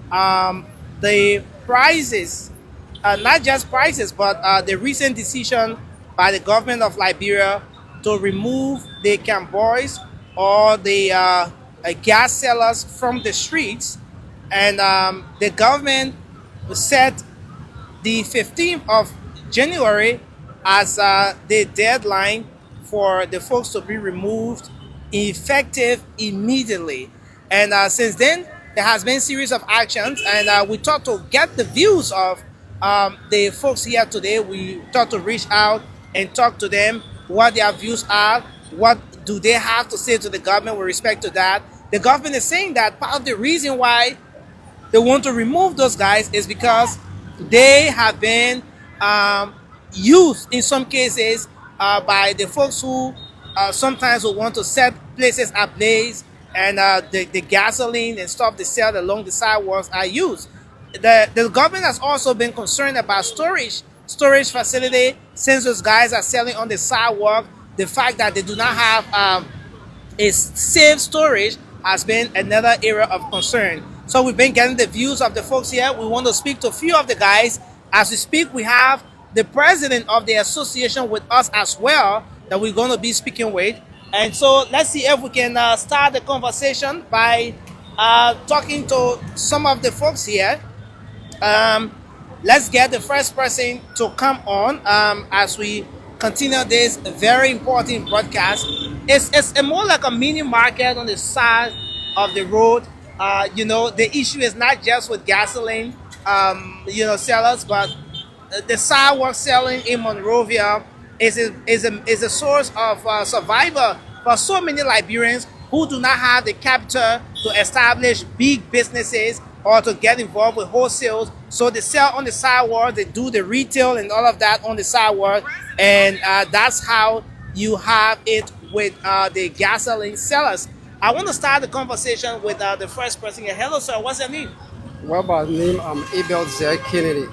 the prices, not just prices, but the recent decision by the government of Liberia to remove the camboys or the gas sellers from the streets. And the government set the 15th of January as the deadline for the folks to be removed, effective immediately. And since then, there has been a series of actions, and we thought to get the views of the folks here today. We thought to reach out and talk to them what their views are, what do they have to say to the government with respect to that. The government is saying that part of the reason why they want to remove those guys is because they have been used in some cases by the folks who sometimes will want to set places ablaze, and the gasoline and stuff they sell along the sidewalks are used. The government has also been concerned about storage facility, since those guys are selling on the sidewalk. The fact that they do not have a safe storage has been another area of concern. So we've been getting the views of the folks here. We want to speak to a few of the guys. As we speak, we have the president of the association with us as well that we're going to be speaking with. And so let's see if we can start the conversation by talking to some of the folks here. Let's get the first person to come on as we continue this very important broadcast. It's more like a mini market on the side of the road. The issue is not just with gasoline, sellers, but the sidewalk selling in Monrovia is a source of survival for so many Liberians who do not have the capital to establish big businesses or to get involved with wholesales. So they sell on the sidewalk, they do the retail and all of that on the sidewalk, and that's how you have it with the gasoline sellers. I want to start the conversation with the first person here. Hello, sir. What's your name? Well, by name, I'm Abel Z. Kennedy.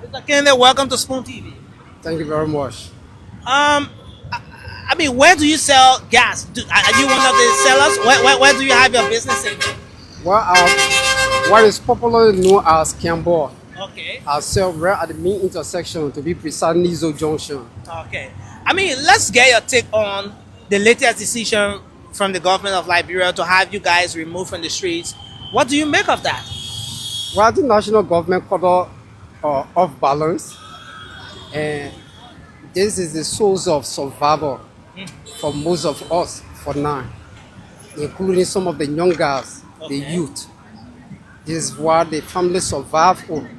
Mr. Kennedy, welcome to Spoon TV. Thank you very much. I mean, where do you sell gas? Are you one of the sellers? Where do you have your business in? Well, what is popularly known as Cambo. Okay. I sell right at the main intersection, to be precise, Nizo Junction. Okay. I mean, let's get your take on the latest decision from the government of Liberia to have you guys removed from the streets. What do you make of that? Well, the national government called off balance, and this is the source of survival for most of us for now, including some of the young guys, the youth. This is what the family survive on.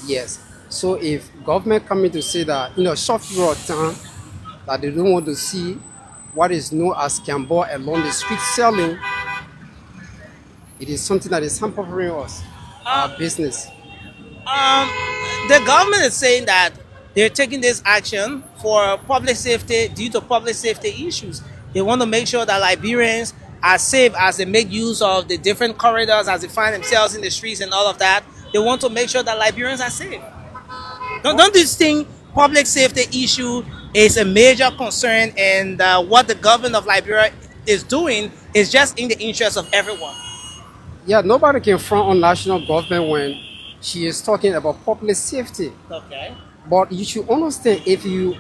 Yes. So if government coming to say that in a short period of time that they don't want to see what is known as Cambo along the street selling, it is something that is hampering us, our business. The government is saying that they're taking this action for public safety due to public safety issues. They want to make sure that Liberians are safe as they make use of the different corridors, as they find themselves in the streets and all of that. They want to make sure that Liberians are safe. Don't you think public safety issue is a major concern, and what the government of Liberia is doing is just in the interest of everyone? Yeah, nobody can front on national government when she is talking about public safety. Okay. But you should understand, if you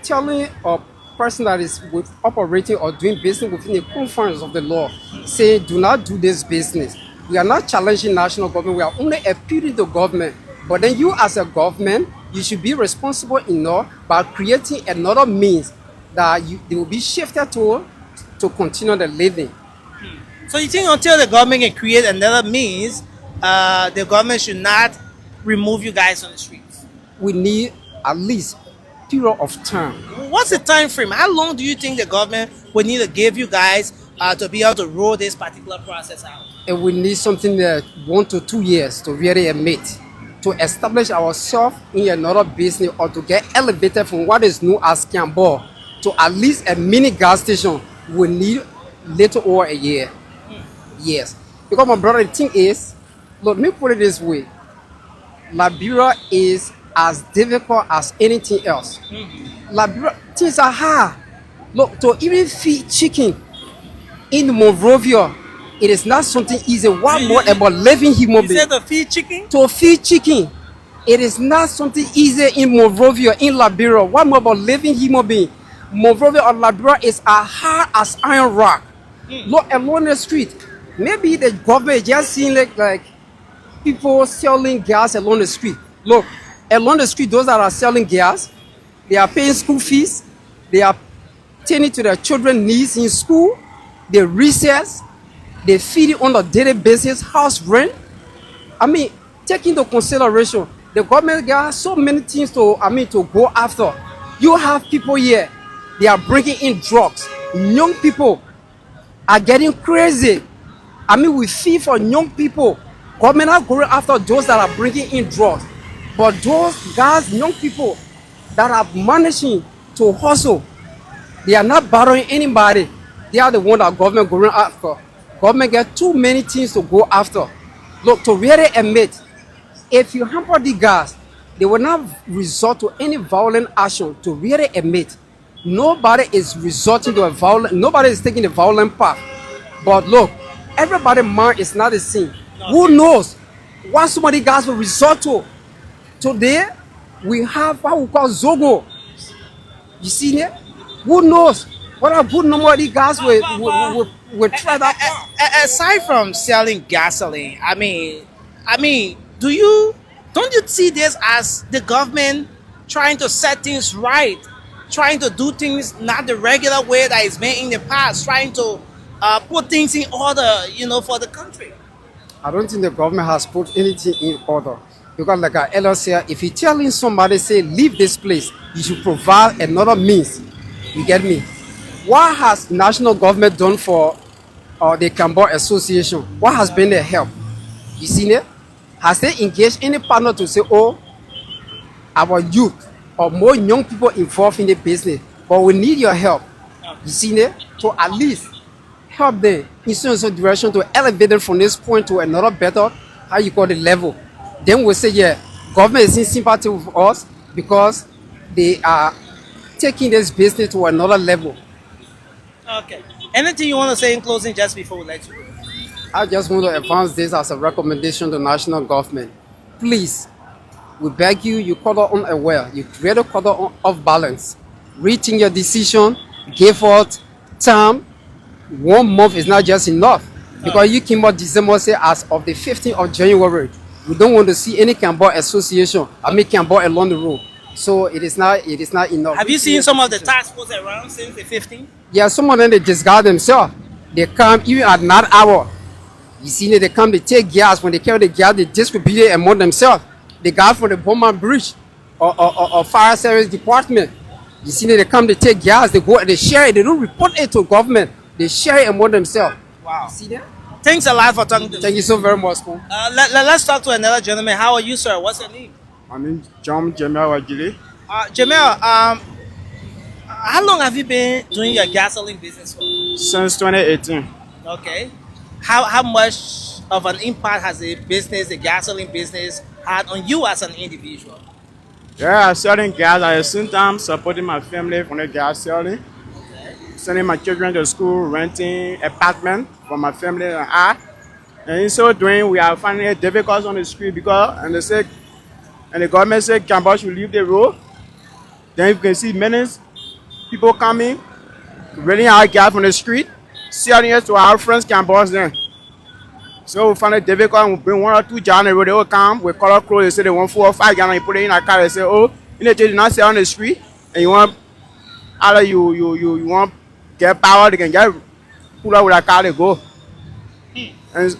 telling a person that is operating or doing business within the confines of the law, say do not do this business. We are not challenging national government, we are only appealing to government. But then you as a government, you should be responsible enough by creating another means that they will be shifted to continue the living. So you think until the government can create another means, the government should not remove you guys on the streets? We need at least a period of time. What's the time frame? How long do you think the government would need to give you guys to be able to roll this particular process out? And we need something that 1 to 2 years to really admit, to establish ourselves in another business, or to get elevated from what is known as Cambo to at least a mini gas station. We need little over a year. Yes. Because my brother, the thing is, look, let me put it this way. Liberia is as difficult as anything else. Liberia, things are hard. Look, to even feed chicken in Monrovia It is not something easy. What more about living human You being? said to feed chicken? To feed chicken. It is not something easy in Monrovia, in Liberia. What more about living human being? Monrovia or Liberia is as hard as iron rock. Look along the street. Maybe the government just seeing like people selling gas along the street. Look, along the street, those that are selling gas, they are paying school fees. They are tending to their children's needs in school. They recess. They feed it on a daily basis, house rent. I mean, take into consideration, the government got so many things to go after. You have people here, they are bringing in drugs. Young people are getting crazy. I mean, we feel for young people. Government are going after those that are bringing in drugs. But those guys, young people that are managing to hustle, they are not borrowing anybody. They are the one that government going after. Government get too many things to go after. Look, to really admit, if you hamper the guys, they will not resort to any violent action. To really admit, nobody is resorting to a violent, nobody is taking the violent path. But look, everybody's mind is not the same. Who knows what some of the guys will resort to? Today, we have what we call Zogo. You see there? Who knows what a good number of the guys will try that. Aside from selling gasoline, I mean, don't you see this as the government trying to set things right, trying to do things not the regular way that it's been in the past, trying to put things in order, for the country? I don't think the government has put anything in order. Because like I earlier said, if you're telling somebody, say, leave this place, you should provide another means. You get me? What has national government done for the Cambodia Association? What has been their help? You see it? Has they engaged any partner to say, oh, our youth or more young people involved in the business, but we need your help. You see it? To at least help them in some direction to elevate them from this point to another better, how you call it, level. Then we'll say, yeah, government is in sympathy with us because they are taking this business to another level. Okay. Anything you want to say in closing just before we let you go? I just want to advance this as a recommendation to national government. Please, we beg you, you call it unaware, you create a quarter off balance. Rethink your decision, give out time. 1 month is not just enough. Because you came out December, say as of the 15th of January, we don't want to see any Cambodia Association, Cambodia along the road. So it is not enough. Have you seen some of the task force around since the 15th? Yeah, some of them they disguise themselves. They come even at not hour. You see, they come, they take gas. When they carry the gas, they distribute it among themselves. The guys from the Bowman Bridge or fire service department. You see, they come, they take gas, they go and they share it. They don't report it to government. They share it among themselves. Wow. You see that? Thanks a lot for talking to me. Thank you so very much, man. Let's talk to another gentleman. How are you, sir? What's your name? My name is John Jamel Wajili. Jamel, how long have you been doing your gasoline business for? Since 2018. Okay. How much of an impact has the gasoline business, had on you as an individual? Yeah, selling gas at the same time, supporting my family from the gas selling. Sending my children to school, renting apartment for my family and I. And in so doing, we are finding it difficult on the street because, and the government said Cambodia should leave the road. Then you can see many people coming, renting our gas from the street, selling it to our friends Cambodians then. So we find it difficult. We bring 1 or 2 jars on the road, they will come, we color clothes, they say they want 4 or 5 gallons, you put it in a car, they say, oh, you need to not sell on the street, and you want, either you want get power, they can get pull out with a car, they go. And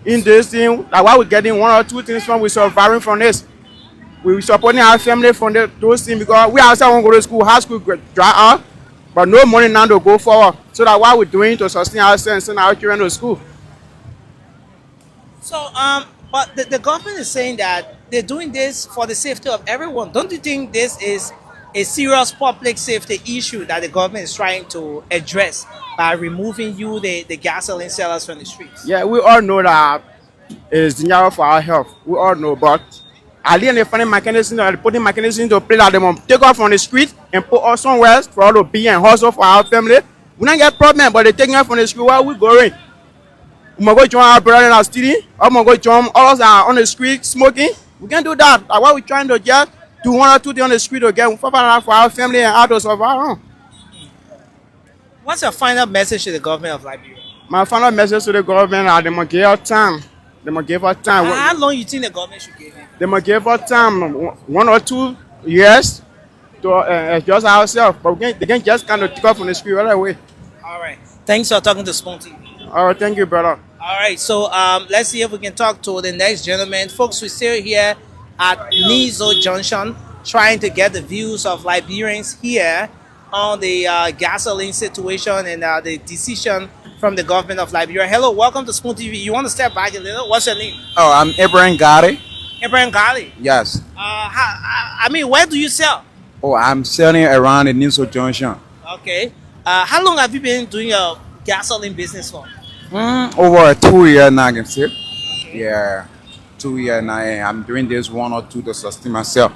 in this thing, like why we getting 1 or 2 things from, we surviving from this. We supporting our family from those things because we ourselves want to go to school, high school dry out, but no money now to go forward. So that's why we're doing to sustain ourselves and send our children to school. So, but the government is saying that they're doing this for the safety of everyone. Don't you think this is a serious public safety issue that the government is trying to address by removing the gasoline sellers from the streets? Yeah, we all know that it's dangerous for our health. We all know, but at least they finding mechanisms, or putting mechanisms to play that they want take off from the street and put us somewhere for us to be and hustle for our family. We don't get problem, but they taking us from the street while we going. We must go join our brother in our city. Or we must go join others that are on the street smoking. We can't do that. That's why we're trying to just do one or two things on the street to get for our family and others of our own. What's your final message to the government of Liberia? My final message to the government is they must give us time. They must give us time. How long you think the government should give it? They must give us time, 1 or 2 years to adjust ourselves. But they can just kind of take off from the street right away. All right. Thanks for talking to Spoon TV. All right, thank you, brother. All right, so let's see if we can talk to the next gentleman. Folks, we're still here at Nizo Junction trying to get the views of Liberians here on the gasoline situation and the decision from the government of Liberia. Hello, welcome to Spoon TV. You want to step back a little? What's your name? Oh, I'm Ibrahim Gari. Ibrahim Gali. Yes. Where do you sell? Oh, I'm selling around the Niso Junction. Okay. How long have you been doing your gasoline business for? Over 2 years now, I can say. Yeah, 2 years now. I'm doing this 1 or 2 to sustain myself.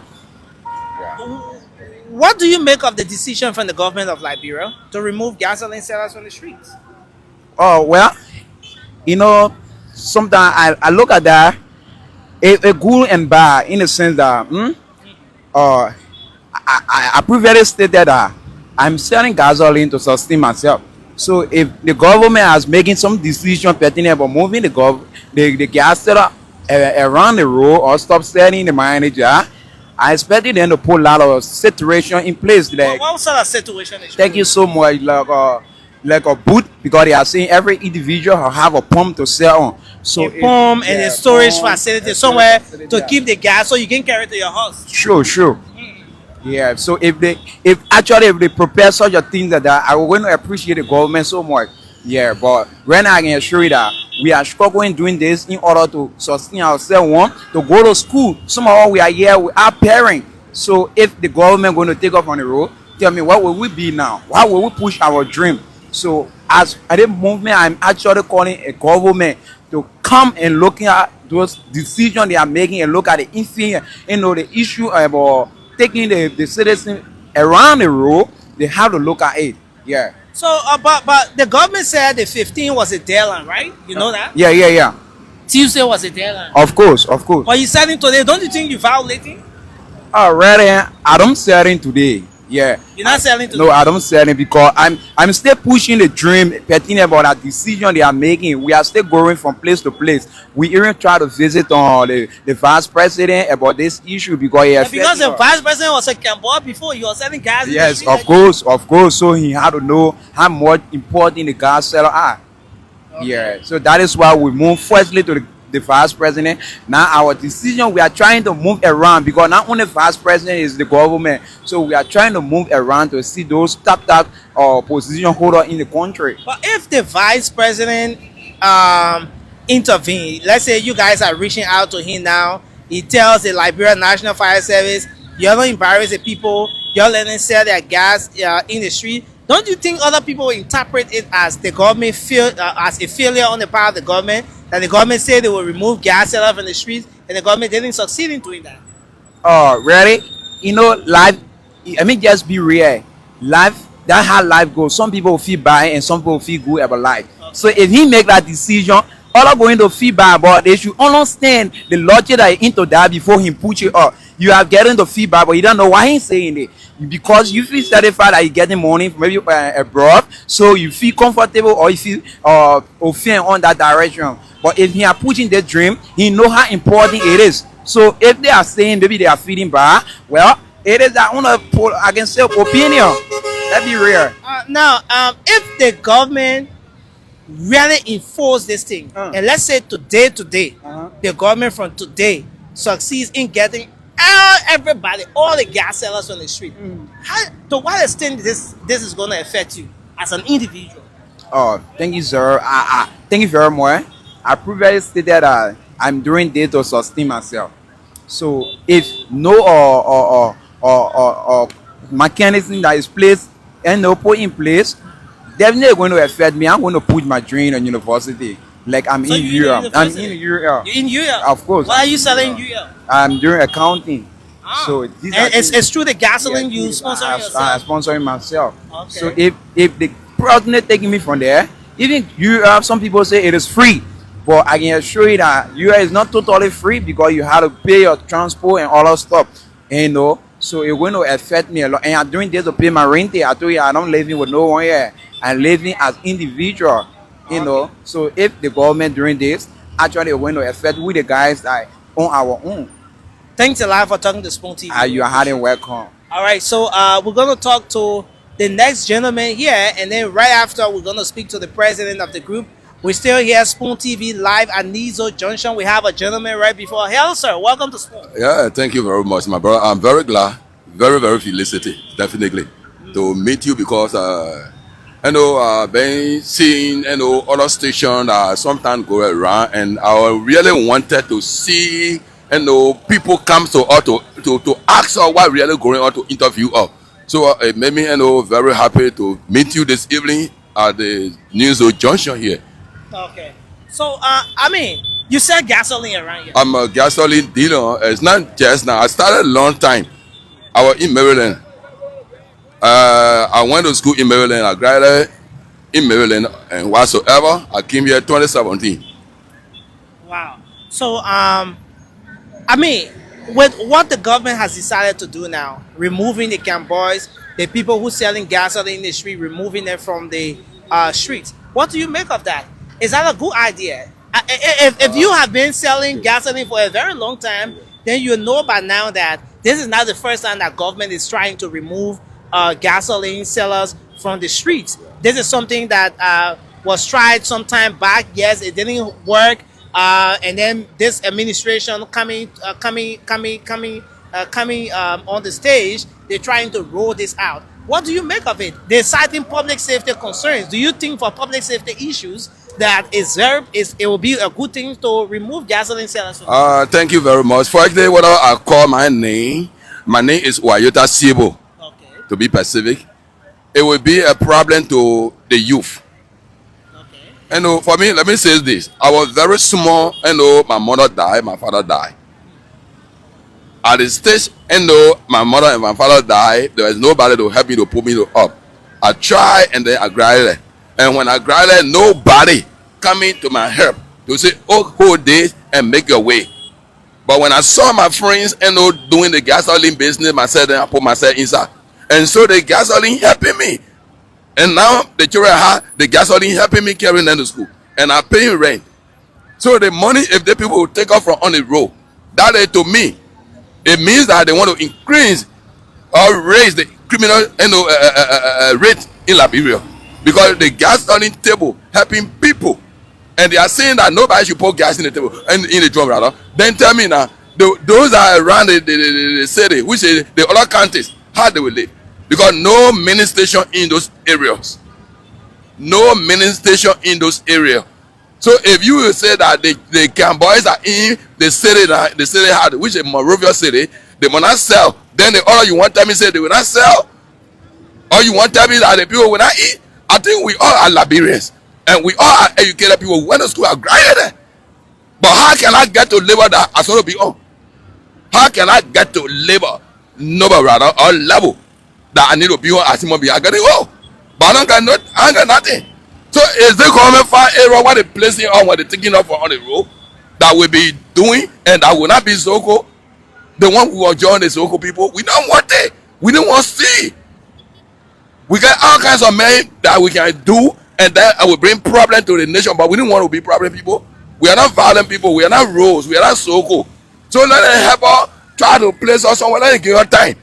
What do you make of the decision from the government of Liberia to remove gasoline sellers from the streets? Oh, well, you know, sometimes I look at that, a good and bad in the sense that I previously stated that I'm selling gasoline to sustain myself. So if the government is making some decision pertinent about moving the gas seller around the road or stop selling the manager, I expected them to put a lot of situation in place. Like, what sort of situation is thank you so much. Like a boot, because they are saying every individual will have a pump to sell on. So a pump and a storage facility somewhere to keep the gas so you can carry it to your house. Sure. Yeah, so if they prepare such a thing that I will going to appreciate the government so much. Yeah, but right now I can assure you that we are struggling doing this in order to sustain ourselves, one, to go to school. Some of us we are here with our parents. So if the government going to take off on the road, tell me what will we be now? How will we push our dream? So as at the movement, I'm actually calling a government to come and looking at those decisions they are making and look at the the issue about taking the citizens around the road. They have to look at it. Yeah. So, but the government said the 15th was a deadline, right? You know that? Yeah. Tuesday was a deadline. Of course. But you selling today, don't you think you're violating? Already, I don't selling today. Yeah. You're not selling today? No, I don't selling because I'm still pushing the dream pertaining about that decision they are making. We are still going from place to place. We even try to visit the vice president about this issue because because the vice president was a camper before you were selling gas. Yes, of course. So he had to know how much important the gas seller are. Okay. Yeah. So that is why we move firstly to the vice president. Now our decision, we are trying to move around because not only vice president is the government, so we are trying to move around to see those top position holder in the country. But if the vice president intervene, let's say you guys are reaching out to him now, he tells the Liberia National Fire Service, you're not embarrass the people, you're letting them sell their gas in the street. Don't you think other people interpret it as the government as a failure on the part of the government? That the government said they will remove gas sellers from the streets, and the government didn't succeed in doing that. Oh, really? You know, life. I mean, just be real. Life. That's how life goes. Some people feel bad, and some people feel good about life. Okay. So if he make that decision, all are going to feel bad, but they should understand the logic that he into that before he push it up. You are getting the feedback, but you don't know why he's saying it. Because you feel satisfied that you're getting money from maybe abroad, so you feel comfortable or you feel offended on that direction. But if he are pushing the dream, he know how important it is. So if they are saying maybe they are feeling bad, well, it is that I can say opinion. That'd be rare. Now, if the government really enforce this thing, and let's say today, the government from today succeeds in getting everybody, all the gas sellers on the street, to what extent this is going to affect you as an individual? Oh, thank you, sir. Thank you very much. I previously stated that I'm doing this to sustain myself. So if no mechanism that is placed and no put in place, definitely going to affect me. I'm going to put my dream on university. Like I'm in Europe. I'm in Europe. You're in Europe? Of course. What are you selling in Europe? I'm doing accounting. So it's through the gasoline you sponsoring yourself? I'm sponsoring myself. Okay. So if the president taking me from there, even Europe, some people say it is free. But I can assure you that US is not totally free because you have to pay your transport and all that stuff. You know, so it's going to affect me a lot. And I'm doing this to pay my rent. I told you I'm not living with no one here. I'm living as individual. You know, so if the government doing this, actually it's going to affect we the guys that on our own. Thanks a lot for talking to Spoon TV. You are highly welcome. All right, so we're going to talk to the next gentleman here, and then right after, we're going to speak to the president of the group. We're still here, Spoon TV, live at Nizo Junction. We have a gentleman right before. Hello, sir. Welcome to Spoon. Yeah, thank you very much, my brother. I'm very glad, very, very felicitated, definitely, to meet you because, been seeing, other stations sometimes go around, and I really wanted to see, people come to us to ask us what really going on, to interview us. So it made me, very happy to meet you this evening at the Nizo Junction here. Okay. So, I mean, you sell gasoline around here. I'm a gasoline dealer. It's not just now. I started a long time. I was in Maryland. I went to school in Maryland. I graduated in Maryland and whatsoever. I came here 2017. Wow. So, I mean, with what the government has decided to do now, removing the cowboys, the people who selling gasoline in the street, removing them from the streets, what do you make of that? Is that a good idea? If you have been selling gasoline for a very long time, then you know by now that this is not the first time that government is trying to remove gasoline sellers from the streets. This is something that was tried some time back. Yes, it didn't work. And then this administration coming on the stage, they're trying to roll this out. What do you make of it? They're citing public safety concerns. Do you think for public safety issues that it will be a good thing to remove gasoline sellers? Thank you very much. For example, what I call my name is Wayota Sibo. Okay. To be specific, it will be a problem to the youth. Okay. For me, let me say this. I was very small, my mother died, my father died. At the stage, my mother and my father died, there was nobody to help me to put me up. I tried and then I graduated. And when I graduated, nobody coming to my help to say, oh, hold this and make your way. But when I saw my friends, doing the gasoline business, myself, then I put myself inside. And so the gasoline helping me. And now the children have the gasoline helping me carrying them to school. And I'm paying rent. So the money, if the people will take off from on the road, that is to me, it means that they want to increase or raise the criminal rate in Liberia. Because the gasoline table helping people. And they are saying that nobody should put gas in the table and in the drum rather. Then tell me now, those are around the city, which is the other counties, how they will live. Because no mini station in those areas. No mini station in those areas. So if you will say that the cowboys are in the city hard, which is Monrovia city, they will not sell. Then the other you want to tell me say they will not sell? Or you want to tell me that the people will not eat? I think we all are Liberians. And we all are educated people who went to school are graduated. But how can I get to labor that I sort of be on? How can I get to labor number rather or level that I need to be on as human being? I got it all. But I got nothing. So is the government find error what they placing on what they taking off on the road that will be doing and that will not be Soko? The one who will join the Soko people, we don't want it. We don't want to see. We got all kinds of men that we can do and that will bring problem to the nation, but we don't want to be problem people. We are not violent people. We are not Rose. We are not Soko. So let them help us try to place us somewhere. Let them give us time.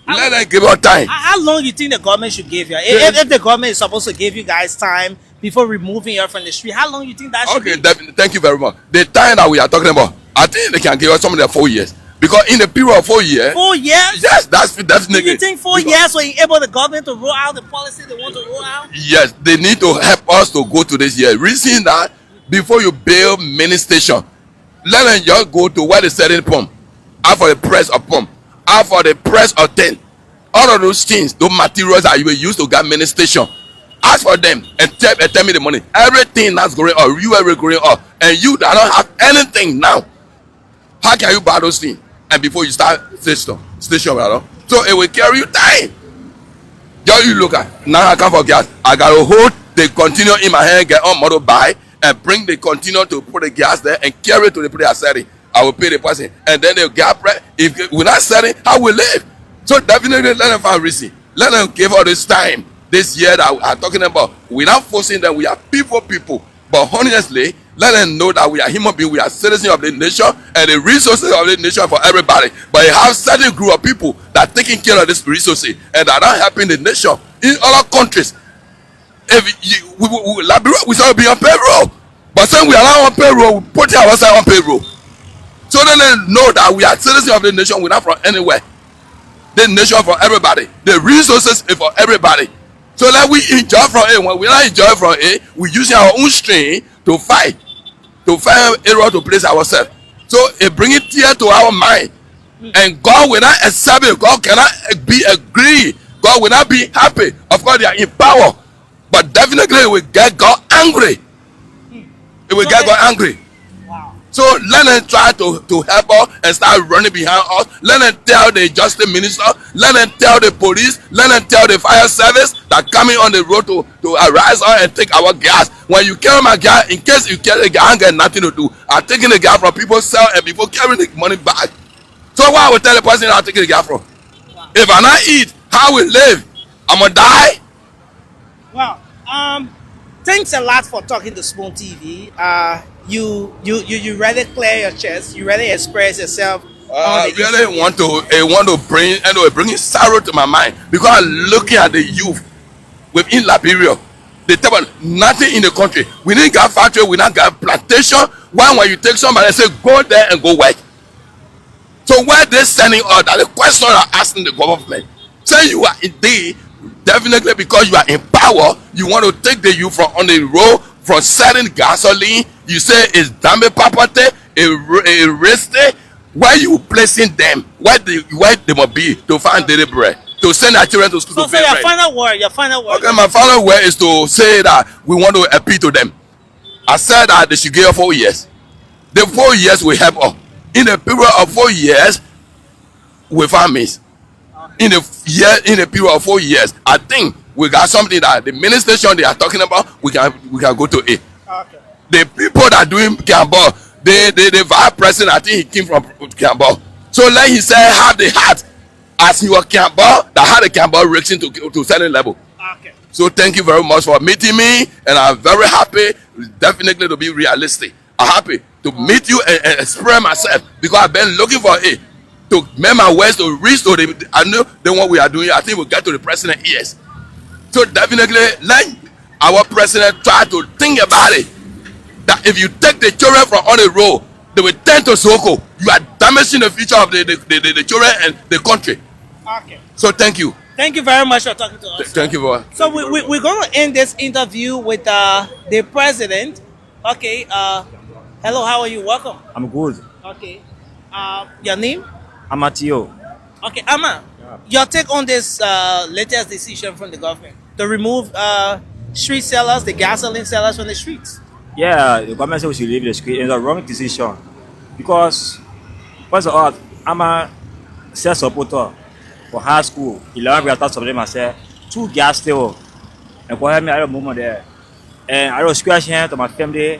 Let them give us time. How long do you think the government should give you? If the government is supposed to give you guys time before removing you from the street, how long do you think that should be? Okay, thank you very much. The time that we are talking about, I think they can give us some of the 4 years. Because in the period of 4 years. 4 years? Yes, that's definitely. Do you think 4 years will enable the government to roll out the policy they want to roll out? Yes, they need to help us to go to this year. Reason that before you build many stations, let them just go to where the setting pump. Out for the press of pump. Out for the press of tent. All of those things, those materials that you will use to get many stations. Ask for them and tell me the money. Everything that's going on, you are going on. And you that don't have anything now. How can you buy those things? And before you start station rather. So it will carry you time. Just you look at now I come for gas. I got a hold, they continue in my hand, get on motor buy, and bring the container to put the gas there and carry it to the place I said it. I will pay the person, and then the gas price. If we're not selling, how we live? So definitely let them find reason. Let them give all this time. This year that I'm talking about, we're not forcing them. We are people. But honestly, let them know that we are human beings. We are citizens of the nation, and the resources of the nation for everybody. But you have certain group of people that are taking care of this resources and that are not helping the nation in other countries. If Liberia, we shall be on payroll, but saying we are not on payroll, we put ourselves on payroll. So then they know that we are citizens of the nation. We're not from anywhere. The nation for everybody. The resources is for everybody. So that we enjoy from it. When we not enjoy from it, we using our own strength to find area to place ourselves. So it brings tears to our mind. And God will not accept it. God cannot be agree. God will not be happy. Of course, they are in power. But definitely it will get God angry. It will get God angry. So let them try to help us and start running behind us. Let them tell the justice minister, let them tell the police, let them tell the fire service that coming on the road to arrest us and take our gas. When you carry my gas, in case you carry the gas, I get nothing to do. I'm taking the gas from people's cell and people carrying the money back. So why I will tell the person I'm taking the gas from? If I not eat, how we live? I'm gonna die. Wow. Thanks a lot for talking to Spoon TV. You really clear your chest. You really express yourself. I really want to bring sorrow to my mind because I'm looking at the youth within Liberia. They tell me nothing in the country. We didn't got factory, we not got plantation. Why when you take somebody and say go there and go work? So why they sending us? That the question I'm asking the government. Say you are indeed definitely because you are in power, you want to take the youth from on the road from selling gasoline. You say it's damn property, a risky. Why you placing them? Why they must be to find daily bread? To send our children to school to pay your final word. Okay, my final word is to say that we want to appeal to them. I said that they should give us 4 years. The 4 years will help us. In a period of 4 years, we find means. In a period of 4 years, I think we got something that the ministration they are talking about, we can go to it. Okay. The people that doing Campbell, the vice president, I think he came from Campbell. So let him say have the heart as he was Campbell that had a Campbell reaction to certain level. Okay. So thank you very much for meeting me, and I'm very happy, definitely to be realistic. I'm happy to meet you and express myself because I've been looking for it to make my words to reach to the. I know the what we are doing. I think we'll get to the president ears. So definitely let our president try to think about it. That if you take the children from on the road, they will turn to Soko. You are damaging the future of the children and the country. Okay. So thank you. Thank you very much for talking to us. Thank you for. So we're going to end this interview with the president. Okay. Hello, how are you? Welcome. I'm good. Okay. Your name? Amatio. Okay, Ama. Your take on this latest decision from the government to remove street sellers, the gasoline sellers from the streets? Yeah, the government said we should leave the street. It's a wrong decision because first of all, I'm a self-supporter for high school. 11 we start something myself. 2 gas stations. And for me, I don't move there. And I don't scratch hand to my family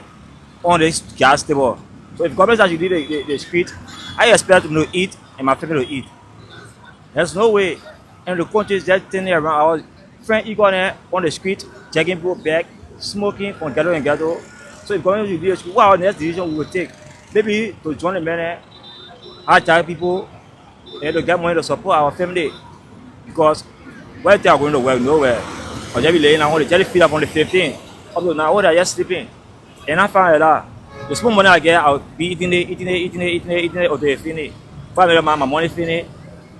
on this gas station. So if government says you leave the street, I expect them to eat and my family to eat. There's no way. And the country is just turning around. Our friend Igor on the street, checking people back, smoking from ghetto and ghetto. So if government will do this, what our next decision we will take? Maybe to join the men, hire people, and to get money to support our family. Because where they are going to work, nowhere. Or just be laying down, they just feed up on the 15th. Up to now, they are just sleeping. And I find that the small money I get, I'll be eating it until they finish. If I make my money finish,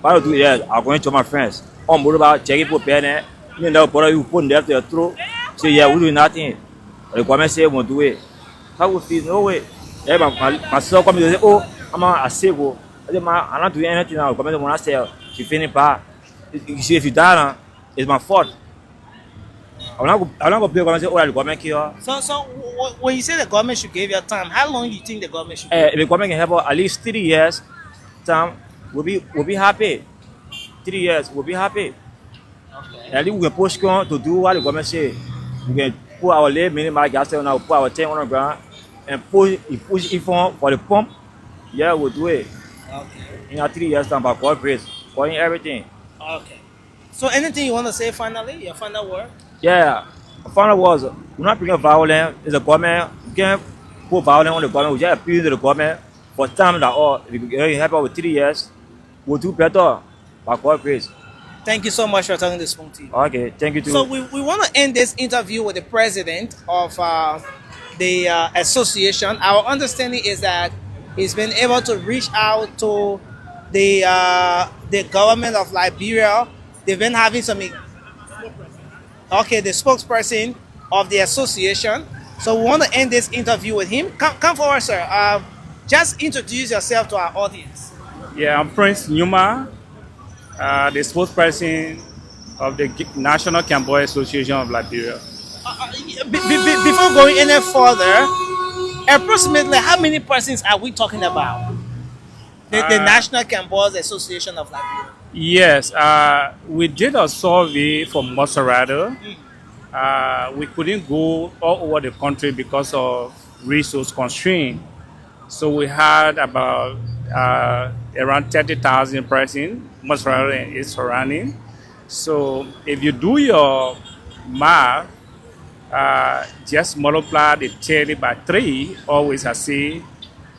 what I'll do is I'll go into my friends. I'm worried about checking people paying. You know, but you put them to your throat. Say, yeah, we do nothing. The government say we won't do it. How we feel? No way. Yeah, my son come and say, oh, I'm a save. I say, I'm not doing anything now. The government won't say, you finish bad. You see, if you die now, it's my fault. I'm not going to play government say, oh, the government kill. So when you say the government should give you time, how long do you think the government should? If the government can help us at least 3 years, time we'll be happy. 3 years, we'll be happy. Okay. At least we can push on to do what the government say. We can put our lay minimal gas station, now put our tank on the ground, and push it for the pump. Yeah, we'll do it Okay. in a 3 years time. By God grace, for everything. Okay. So anything you want to say finally? Your final word? Yeah, the final was we're not bringing violence. It's the government. We can't put violence on the government. We just appeal to the government for time that all. If you can help us with 3 years, we'll do better. By God grace. Thank you so much for talking to Spoon TV. Okay, thank you So too. we want to end this interview with the president of the association. Our understanding is that he's been able to reach out to the government of Liberia. They've been having some, okay, the spokesperson of the association. So we want to end this interview with him. Come forward, sir. Just introduce yourself to our audience. Yeah, I'm Prince Numa, the spokesperson of the National Camboy Association of Liberia. Before going any further, approximately how many persons are we talking about? The National Cambodian Association of Liberia. Yes, we did a survey for Monrovia. We couldn't go all over the country because of resource constraint. So we had about around 30,000 persons, Monrovia and its surrounding. So if you do your math, just multiply the 30 by 3, always I say.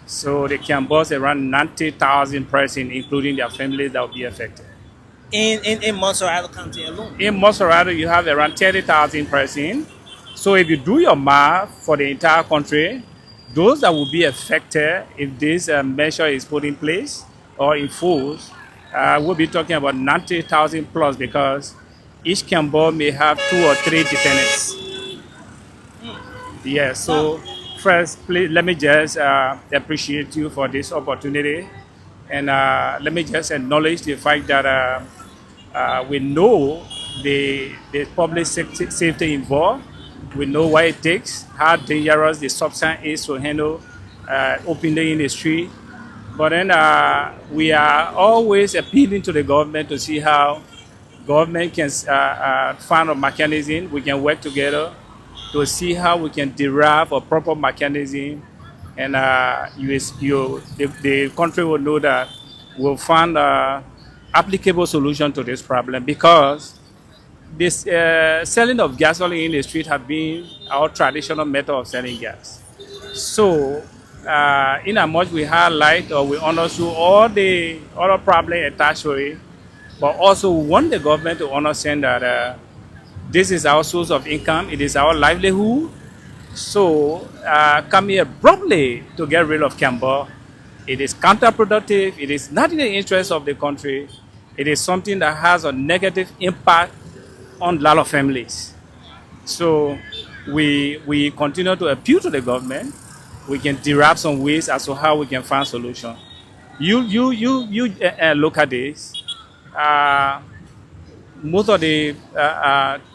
So they can boast around 90,000 persons, including their families that will be affected. In Monrovia County alone. In Monrovia, you have around 30,000 persons. So if you do your math for the entire country, those that will be affected if this measure is put in place or enforced, we'll be talking about 90,000 plus because each Cambo may have 2 or 3 dependents. Yeah, so first, please let me just appreciate you for this opportunity. And let me just acknowledge the fact that we know the public safety involved. We know what it takes, how dangerous the substance is to handle openly in the street. But then we are always appealing to the government to see how government can find a mechanism. We can work together to see how we can derive a proper mechanism, and the country will know that we'll find an applicable solution to this problem, because this selling of gasoline in the street has been our traditional method of selling gas. So, in as much we highlight or we understand all the other problems attached to it, but also we want the government to understand that this is our source of income, it is our livelihood. So, coming abruptly to get rid of Cambo, it is counterproductive, it is not in the interest of the country, it is something that has a negative impact on a lot of families. So we continue to appeal to the government. We can derive some ways as to how we can find solution. You look at this. Most of the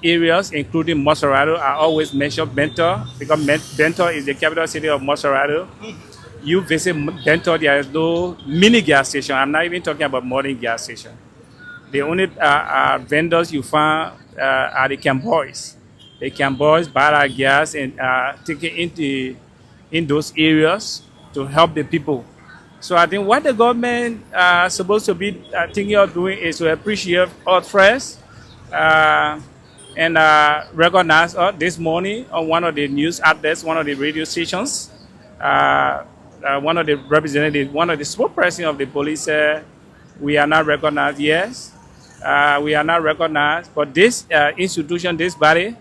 areas, including Monrovia, are always mentioned Bento, because Bento is the capital city of Monrovia. You visit Bento, there is no mini gas station. I'm not even talking about modern gas station. The only vendors you find are the Camboys. The Camboys buy our gas and take it in those areas to help the people. So I think what the government is supposed to be thinking of doing is to appreciate us first and recognize us this morning on one of the news outlets, one of the radio stations. One of the representatives, one of the spokesperson of the police said, we are not recognized, yes. We are not recognized, but this institution, this body,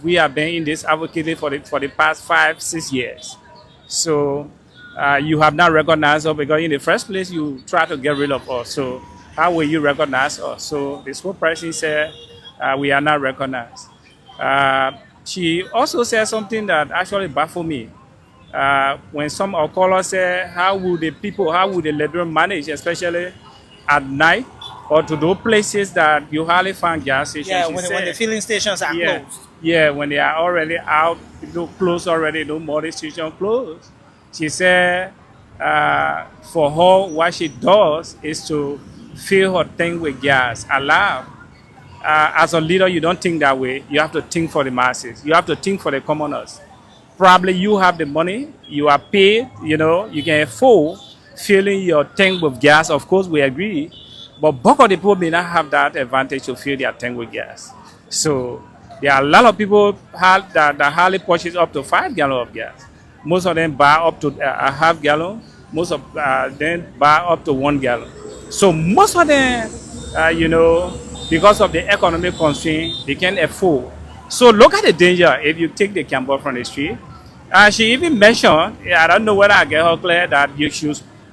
we have been in this advocating for the past 5-6 years. So you have not recognized us because in the first place you try to get rid of us. So how will you recognize us? So the spokesperson said we are not recognized. She also said something that actually baffled me. When some of our callers say, how would the Liberians manage, especially at night, or to those places that you hardly find gas stations? Yeah, when the filling stations are closed. Yeah, when they are already out, closed already, no more station closed. She said, for her, what she does is to fill her tank with gas, alive. as a leader, you don't think that way. You have to think for the masses. You have to think for the commoners. Probably you have the money, you are paid, you can afford filling your tank with gas. Of course, we agree. But bulk of the people may not have that advantage to fill their tank with gas. So there are a lot of people that hardly purchase up to 5 gallons of gas. Most of them buy up to a half gallon. Most of them buy up to 1 gallon. So most of them, because of the economic constraint, they can afford. So look at the danger if you take the camper from the street. She even mentioned, I don't know whether I get her clear, that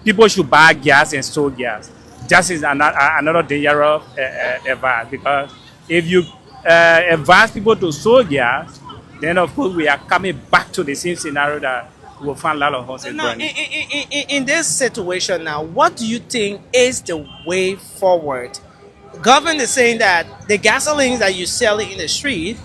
people should buy gas and store gas. That is another dangerous advice, because if you advise people to store gas, then of course we are coming back to the same scenario that we'll find a lot of houses Now, burning. in this situation now, what do you think is the way forward? Government is saying that the gasolines that you sell in the street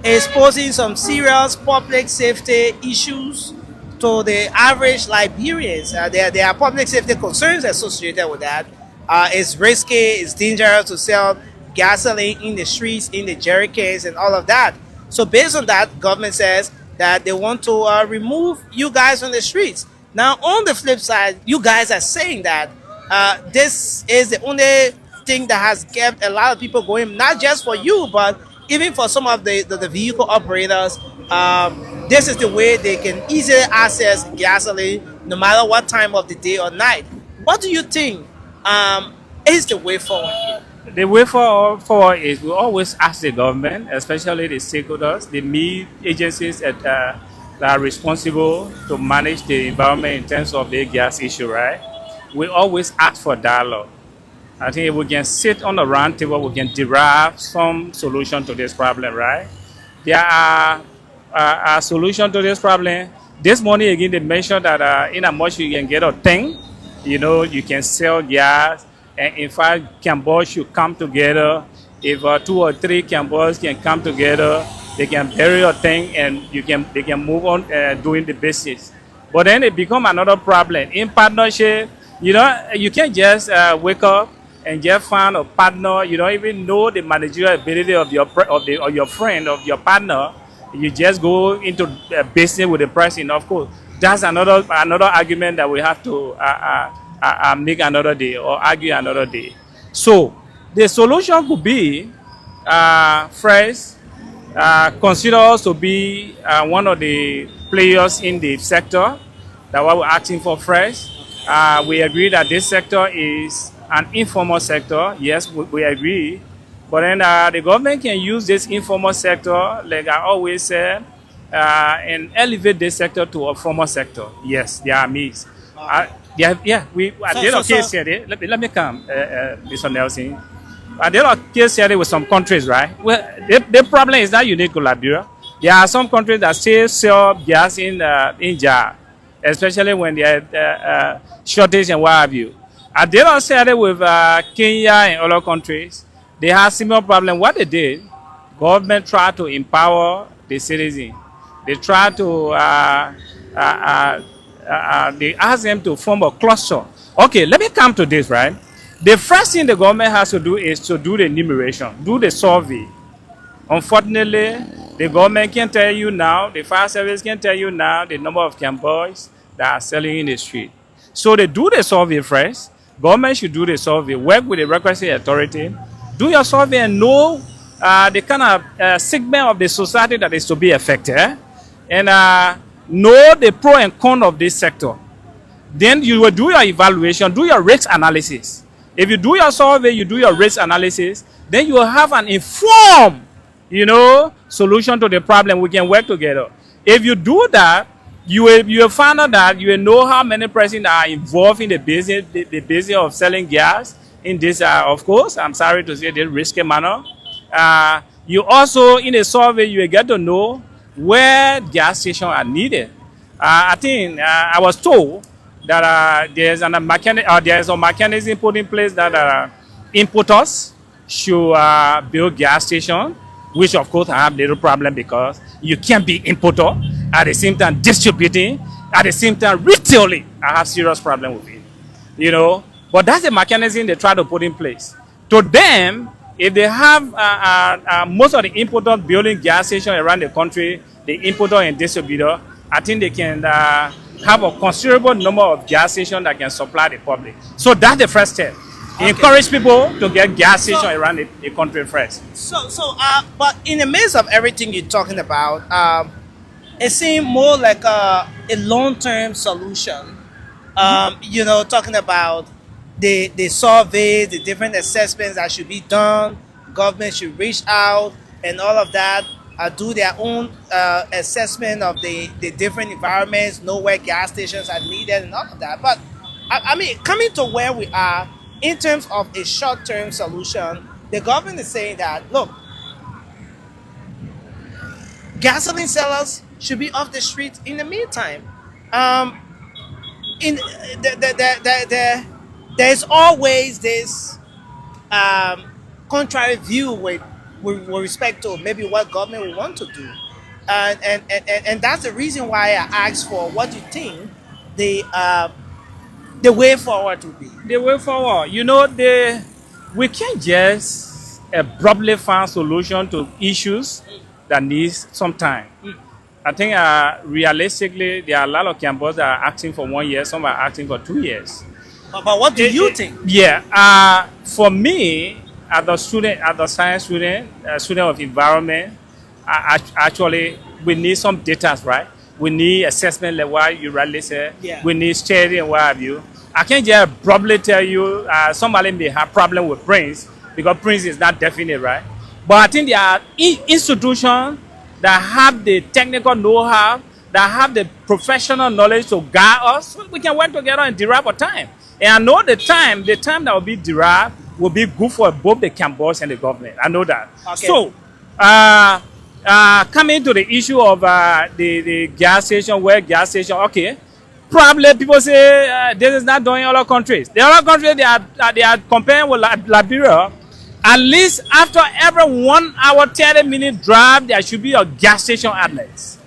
is posing some serious public safety issues to the average Liberians. There are public safety concerns associated with that. It's risky, it's dangerous to sell gasoline in the streets, in the jerry cans, and all of that. So based on that, government says that they want to remove you guys from the streets. Now, on the flip side, you guys are saying that this is the only thing that has kept a lot of people going, not just for you, but even for some of the vehicle operators. This is the way they can easily access gasoline no matter what time of the day or night. What do you think is the way forward here? The way forward is we always ask the government, especially the stakeholders, the main agencies that are responsible to manage the environment in terms of the gas issue, right? We always ask for dialogue. I think if we can sit on the round table, we can derive some solution to this problem, right? There are a solution to this problem. This morning, again, they mentioned that in a much you can get a tank, you can sell gas. And in fact, Cambodians should come together. If 2 or 3 Cambodians can come together, they can bury a thing and they can move on doing the business. But then it becomes another problem. In partnership, you can't just wake up and just find a partner. You don't even know the managerial ability of your friend, of your partner. You just go into business with the person. Of course, that's another argument that we have to make another day or argue another day. So the solution could be first, consider us to be one of the players in the sector. That's what we're asking for first. We agree that this sector is an informal sector. Yes, we agree. But then the government can use this informal sector, like I always said, and elevate this sector to a formal sector. Yes, there are means. We did a case study. Let me come, Mr. Nelson. I did a case study with some countries, right? Well, the problem is not unique to Liberia. There are some countries that still sell gas in jar, especially when there are shortage and what have you. I did a study with Kenya and other countries. They have similar problem. What they did, government tried to empower the citizen. They tried to they ask them to form a cluster. Okay, let me come to this, right? The first thing the government has to do is to do the enumeration, do the survey. Unfortunately, the government can tell you now, the fire service can tell you now the number of Cambodians that are selling in the street. So they do the survey first. Government should do the survey, work with the requesting authority, do your survey and know the kind of segment of the society that is to be affected, and know the pro and con of this sector. Then you will do your evaluation, do your risk analysis. If you do your survey, you do your risk analysis, then you will have an informed, solution to the problem. We can work together. If you do that, you will find out that you will know how many persons are involved in the business of selling gas in this, of course, I'm sorry to say, this risky manner. You also, in a survey, you will get to know where gas stations are needed. I think I was told that there's a mechanism put in place that importers should build gas stations, which of course I have little problem because you can't be importer at the same time distributing, at the same time retailing. I have serious problem with it, But that's the mechanism they try to put in place. To them, if they have most of the importers building gas stations around the country, the importer and distributor, I think they can have a considerable number of gas stations that can supply the public. So that's the first step. Okay. Encourage people to get gas stations around the country first. But in the midst of everything you're talking about, it seemed more like a long-term solution. You know, talking about the surveys, the different assessments that should be done. Government should reach out and all of that. Do their own assessment of the different environments, know where gas stations are needed and all of that. But I mean, coming to where we are in terms of a short-term solution, the government is saying that, look, gasoline sellers should be off the streets in the meantime. There's always this contrary view with respect to maybe what government will want to do, and that's the reason why I asked for what you think the way forward will be. The way forward, you know, we can't just abruptly find solution to issues that needs some time. I think realistically, there are a lot of campus that are asking for 1 year, some are asking for 2 years. But what do you think? Yeah, for me, as a student, as a science student, student of environment, actually, we need some data, right? We need assessment, like what you rightly said. Yeah. We need study and what have you. I can't just abruptly tell you somebody may have problem with Prince because Prince is not definite, right? But I think there are institutions that have the technical know-how, that have the professional knowledge to guide us, so we can work together and derive a time. And I know the time that will be derived will be good for both the campus and the government. I know that. Okay. So, coming to the issue of the gas station, okay. Probably people say this is not done in other countries. The other countries, they are comparing with Liberia. At least after every 1 hour, 30-minute drive, there should be a gas station outlets.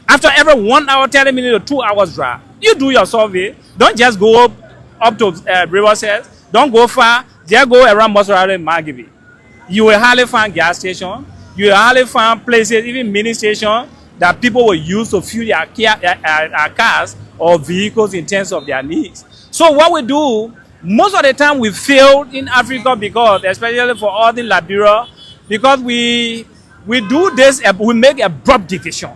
After every 1 hour, 30 minutes or 2 hours drive, you do your survey. Don't just go up to Riverside. Don't go far. Just go around Monrovia and Margibi. You will hardly find gas station. You will hardly find places, even mini station, that people will use to fuel their cars or vehicles in terms of their needs. So what we do, most of the time we fail in Africa because, especially for all in Liberia, because we do this, we make abrupt decision.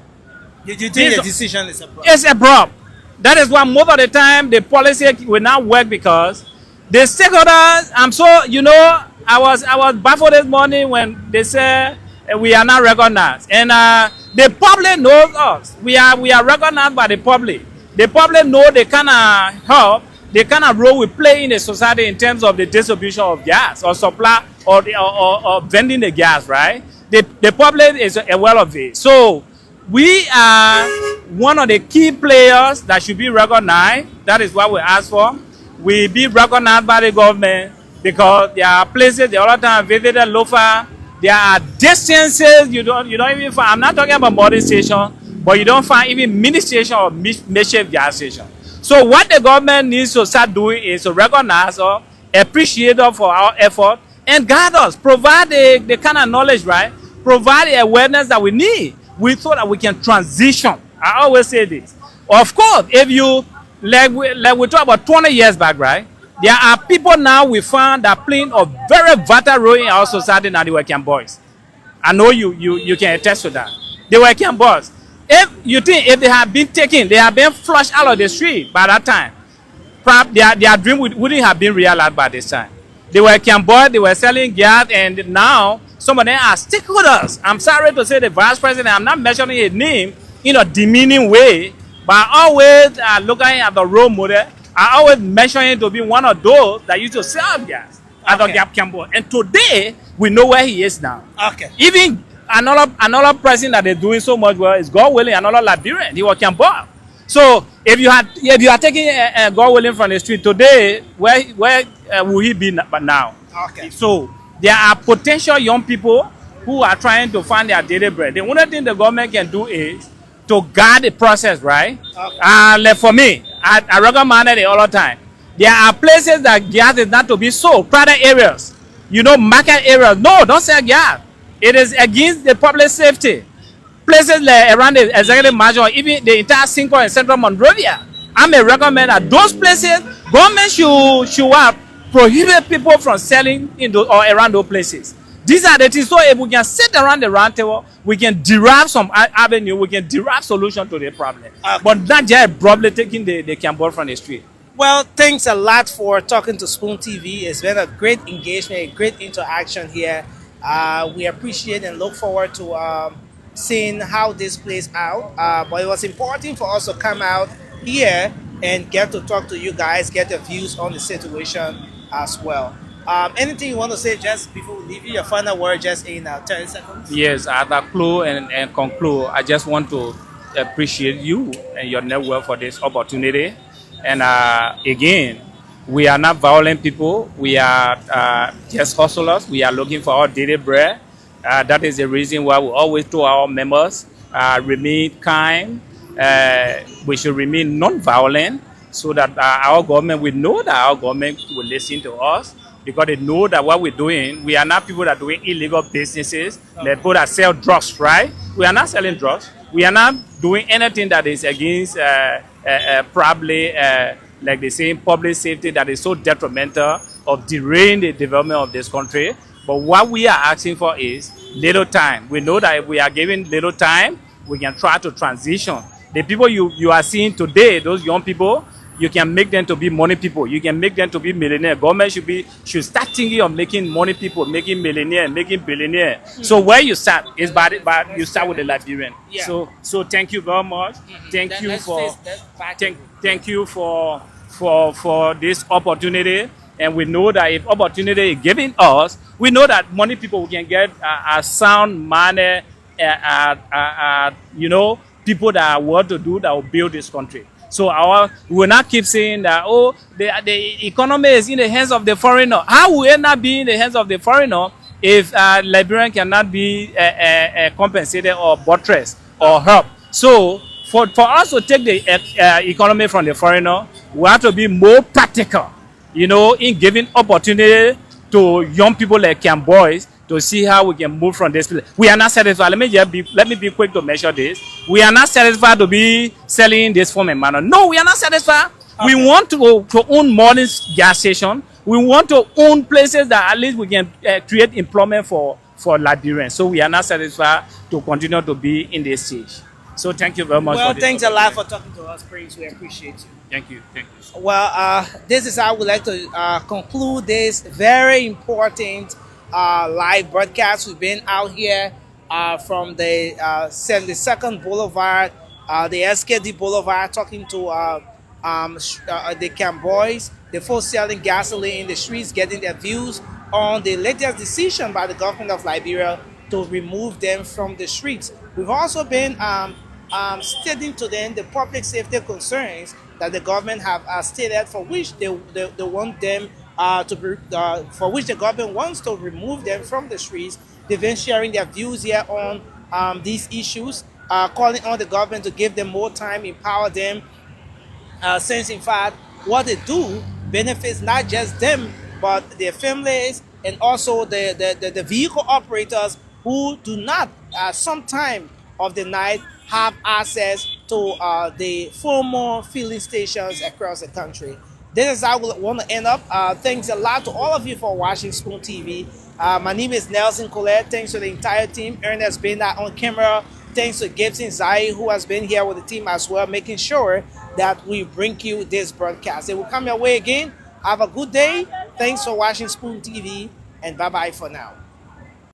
You think the decision is abrupt? It's abrupt. That is why most of the time the policy will not work because the stakeholders, I was baffled this morning when they said we are not recognized. And the public knows us. We are recognized by the public. The public know the kind of help, the kind of role we play in the society in terms of the distribution of gas or supply or vending the gas, right? The public is aware of it. So we are one of the key players that should be recognized. That is what we ask for. We be recognized by the government because there are places the other time I visited Lofa. There are distances you don't even find. I'm not talking about modern station, but you don't find even mini station or makeshift gas station. So what the government needs to start doing is to recognize us, appreciate us for our effort, and guide us, provide the kind of knowledge, right? Provide the awareness that we need. We thought that we can transition. I always say this. Of course, if you, like we talked about 20 years back, right? There are people now we found that playing a very vital role in our society now, the working boys. I know you can attest to that. The working boys. If you think if they have been taken, they have been flushed out of the street by that time, perhaps their dream wouldn't have been realized by this time. They were boys, they were selling gas, and now some of them are stakeholders. I'm sorry to say the vice president, I'm not mentioning his name in a demeaning way, but I always looking at the role model. I always mention him to be one of those that used to sell gas at the Gap Campbell. And today, we know where he is now. Okay. Even another person that is doing so much well is God willing, another Liberian. He was Campbell. So if you are taking God willing from the street today, where will he be now? Okay. So there are potential young people who are trying to find their daily bread. The only thing the government can do is to guide the process, right? Okay. Like for me, I recommend it all the time. There are places that gas is not to be sold, private areas. market areas. No, don't sell gas. It is against the public safety. Places like around the executive mansion, or even the entire Cinco and Central Monrovia, I may recommend that those places, government should prohibit people from selling in those, or around those places. These are the things. So if we can sit around the round table, we can derive some avenue, we can derive solution to the problem. But not just probably taking the Campbell from the street. Well, thanks a lot for talking to Spoon TV. It's been a great engagement, a great interaction here. We appreciate and look forward to seeing how this plays out. But it was important for us to come out here and get to talk to you guys, get your views on the situation as well. Anything you want to say just before we leave you? Your final word just in 30 seconds? Yes, as I close and conclude, I just want to appreciate you and your network for this opportunity. And again, we are not violent people. We are just hustlers. We are looking for our daily bread. That is the reason why we always tell our members remain kind. We should remain non-violent so that our government will know that our government will listen to us, because they know that what we're doing, we are not people that are doing illegal businesses, like people that sell drugs, right? We are not selling drugs. We are not doing anything that is against probably, like they say, public safety that is so detrimental of derailing the development of this country. But what we are asking for is little time. We know that if we are given little time, we can try to transition. The people you are seeing today, those young people, you can make them to be money people. You can make them to be millionaire. Government should start thinking of making money people, making millionaire, making billionaire. So where you start is by you start with the Liberian. Yeah. So thank you very much. Thank you for this opportunity. And we know that if opportunity is given us, we know that money people, we can get a sound money, people that want to do that will build this country. So we will not keep saying that, the economy is in the hands of the foreigner. How will it not be in the hands of the foreigner if Liberian cannot be compensated or buttressed or helped? So for us to take the economy from the foreigner, we have to be more practical, in giving opportunity to young people like Camp Boys to see how we can move from this place. We are not satisfied. Let me be quick to measure this. We are not satisfied to be selling this form and manner. No, we are not satisfied. Okay. We want to own modern gas station. We want to own places that at least we can create employment for Liberians. So we are not satisfied to continue to be in this stage. So thank you very much. Well, thanks a lot for talking to us, Prince. We appreciate you. Thank you. Well, this is how we like to conclude this very important live broadcast. We've been out here from the 72nd Boulevard, the SKD Boulevard, talking to the Camp Boys, the folks selling gasoline in the streets, getting their views on the latest decision by the government of Liberia to remove them from the streets. We've also been stating to them the public safety concerns that the government have stated, for which they want them for which the government wants to remove them from the streets. They've been sharing their views here on these issues, calling on the government to give them more time, empower them, since in fact what they do benefits not just them but their families and also the vehicle operators who do not sometime of the night have access to the former filling stations across the country. This is how we want to end up. Thanks a lot to all of you for watching Spoon TV. My name is Nelson Colette. Thanks to the entire team. Ernest been on camera. Thanks to Gibson Zai, who has been here with the team as well, making sure that we bring you this broadcast. It will come your way again. Have a good day. Thanks for watching Spoon TV, and bye-bye for now.